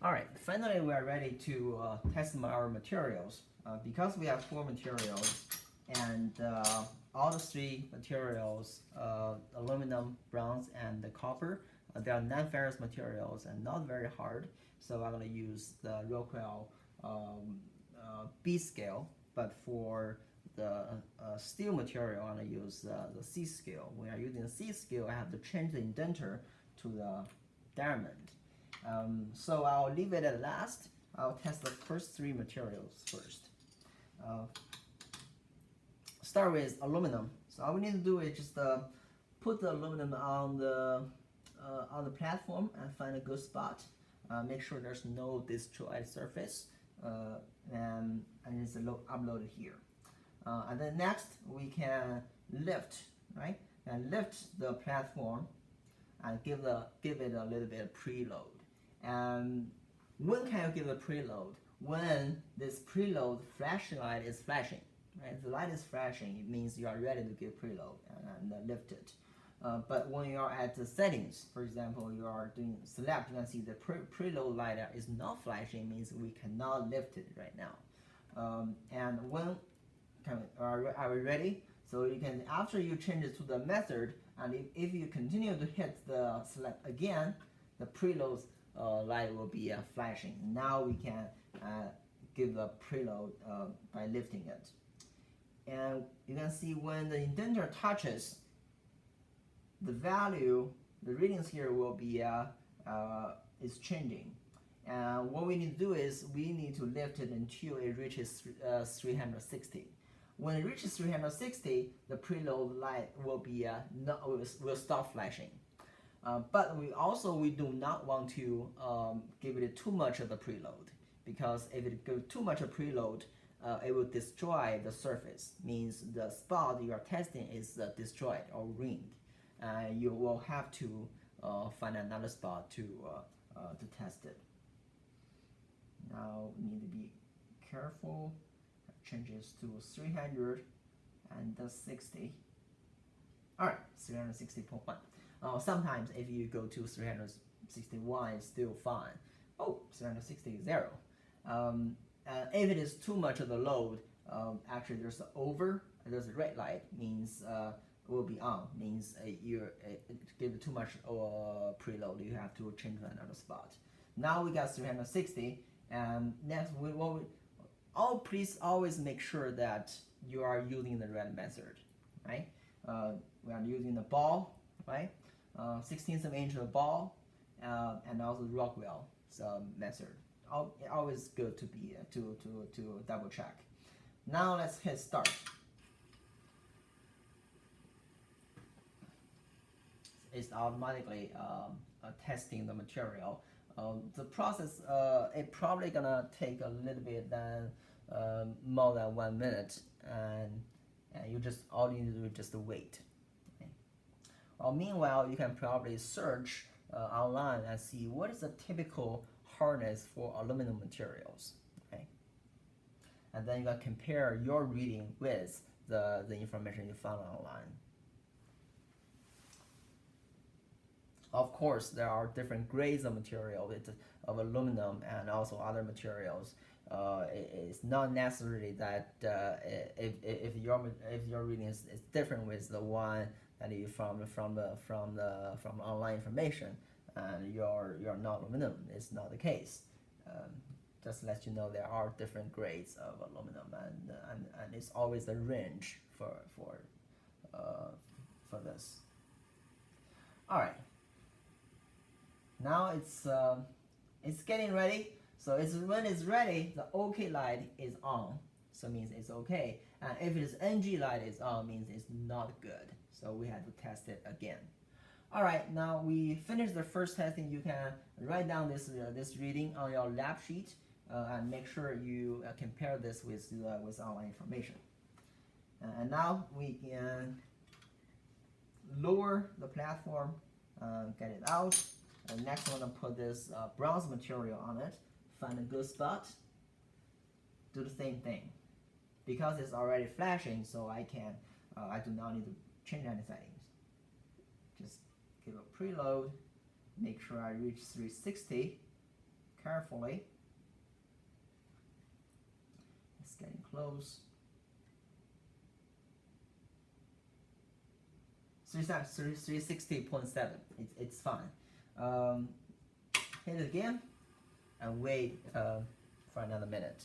All right, finally we are ready to test our materials. Because we have 4 materials and all the 3 materials, aluminum, bronze, and the copper, they are non-ferrous materials and not very hard. So I'm going to use the Rockwell B scale, but for the steel material, I'm going to use the C scale. When I'm using the C scale, I have to change the indenter to the diamond. So I'll leave it at last. I'll test the first 3 materials first. Start with aluminum. So all we need to do is just put the aluminum on the platform and find a good spot. Make sure there's no destroyed surface, and it's uploaded here. And then next we can lift, right? And lift the platform and give it a little bit of preload. And when can you give a preload? When this preload flashing light is flashing, right? If the light is flashing, it means you are ready to give preload and lift it. But when you are at the settings, for example, you are doing select, you can see the preload light is not flashing, means we cannot lift it right now. And when are we ready? So you can, after you change it to the method, and if you continue to hit the select again, the preload light will be flashing. Now we can give a preload by lifting it. And you can see when the indenter touches, the value, the readings here will be is changing. And what we need to do is we need to lift it until it reaches 360. When it reaches 360, the preload light will be will stop flashing. But we do not want to give it too much of the preload, because if it gives too much of preload, it will destroy the surface. Means the spot you are testing is destroyed or ruined. You will have to find another spot to test it. Now we need to be careful. Changes to 360. All right, 360.1. Sometimes if you go to 361, it's still fine. Oh, 360 is 0. If it is too much of the load, actually there's a red light, means it will be on, means you give too much preload, you have to change to another spot. Now we got 360, and next please always make sure that you are using the right method, right? We are using the ball, right? 1/16 of an inch of ball, and also Rockwell method. Always good to be to double check. Now let's hit start. It's automatically testing the material. The process it probably gonna take a little bit more than 1 minute, and you just all you need to do is just wait. Okay. Well, meanwhile, you can probably search online and see what is the typical hardness for aluminum materials. Okay, and then you can compare your reading with the information you found online. Of course, there are different grades of material of aluminum and also other materials. It's not necessarily that if your reading is different with the one that you from online information, and you're not aluminum, it's not the case. Just to let you know, there are different grades of aluminum, and it's always a range for this. All right. Now it's getting ready. So when it's ready, the OK light is on. So it means it's okay. And if it's NG light is on, means it's not good. So we have to test it again. All right, now we finished the first testing. You can write down this reading on your lab sheet and make sure you compare this with online information. And now we can lower the platform, get it out. And next, I'm going to put this bronze material on it. Find a good spot. Do the same thing. Because it's already flashing, so I do not need to change any settings. Just give a preload. Make sure I reach 360. carefully. It's getting close. 360.7. It's fine. Hit it again and wait for another minute.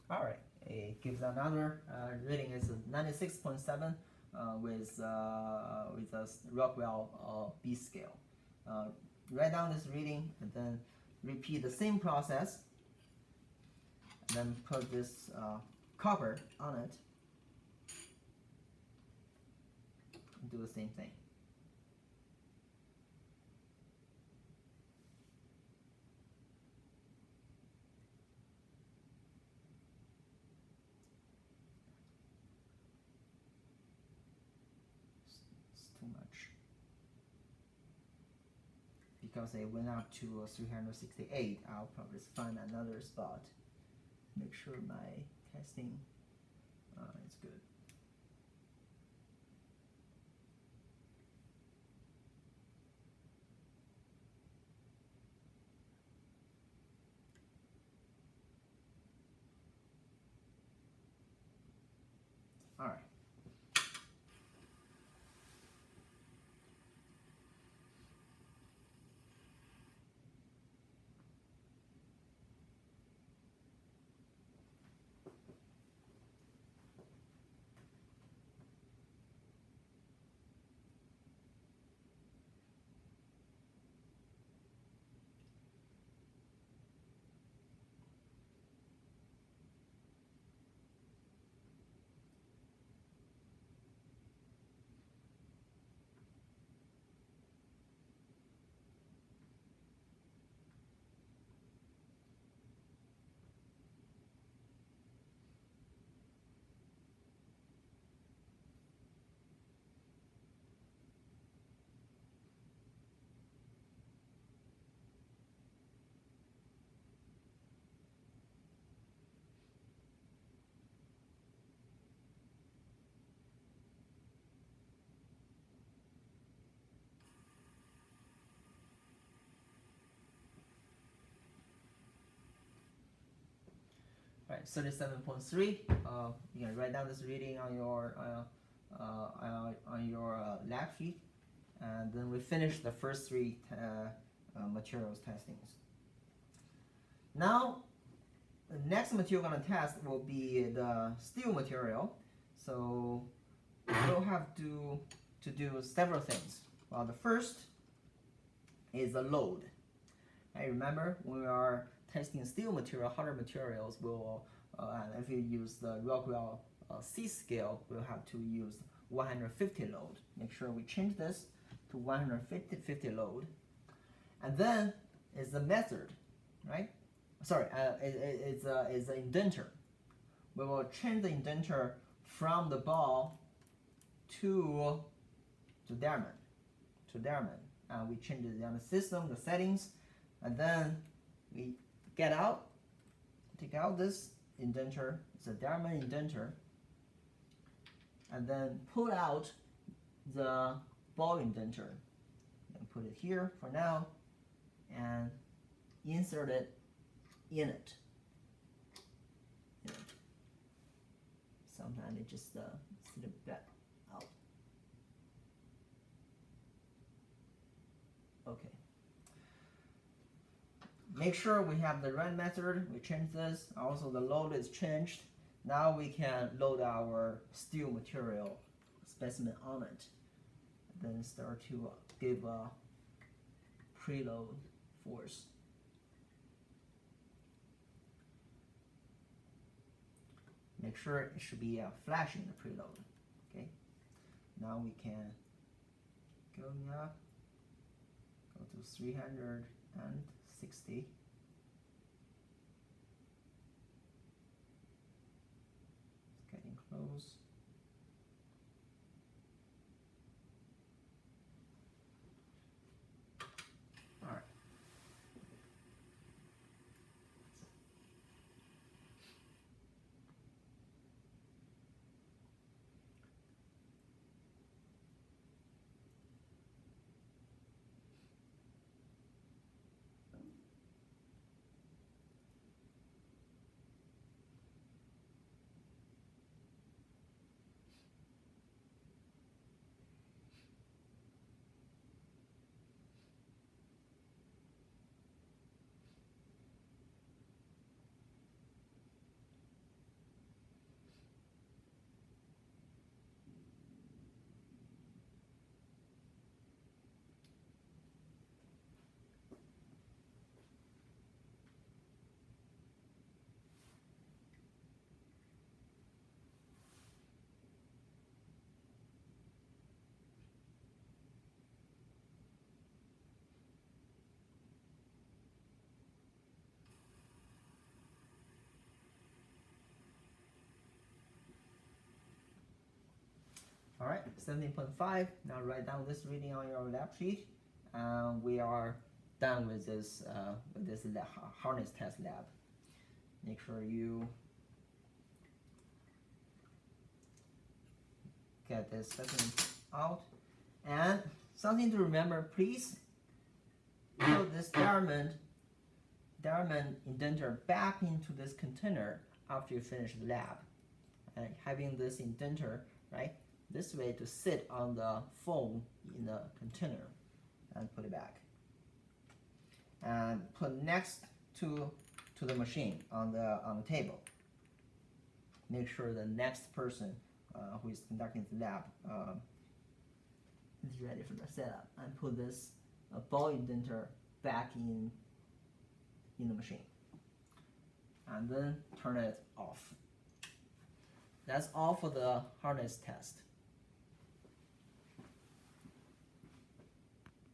All right, it gives another reading is 96.7 with a Rockwell B scale. Write down this reading and then repeat the same process. And then put this copper on it and do the same thing. Too much because it went up to 368. I'll probably find another spot. Make sure my testing is good. All right. Right, 37.3. You can write down this reading on your lab sheet, and then we finish the first three materials testings. Now, the next material we're going to test will be the steel material. So we'll have to do several things. Well, the first is the load. I remember when we are testing steel material, harder materials, we'll if you use the Rockwell C scale, we'll have to use 150 load. Make sure we change this to 150 load. And then is the method, right? Sorry, it's an indenter. We will change the indenter from the ball to diamond, we change the diamond system, the settings, and then we take out this indenter, it's a diamond indenter, and then pull out the ball indenter and put it here for now and insert it in it. Sometimes it just slips back out. Okay, make sure we have the right method. We change this. Also, the load is changed. Now we can load our steel material specimen on it. Then start to give a preload force. Make sure it should be flashing the preload. Okay. Now we can go up, go to 360. It's getting close. All right. All right, 17.5. Now write down this reading on your lab sheet. We are done with this hardness test lab. Make sure you get this specimen out. And something to remember, please put this diamond indenter back into this container after you finish the lab. And having this indenter, right, this way to sit on the foam in the container and put it back. And put next to the machine on the table. Make sure the next person who is conducting the lab is ready for the setup, and put this ball indenter back in the machine, and then turn it off. That's all for the hardness test.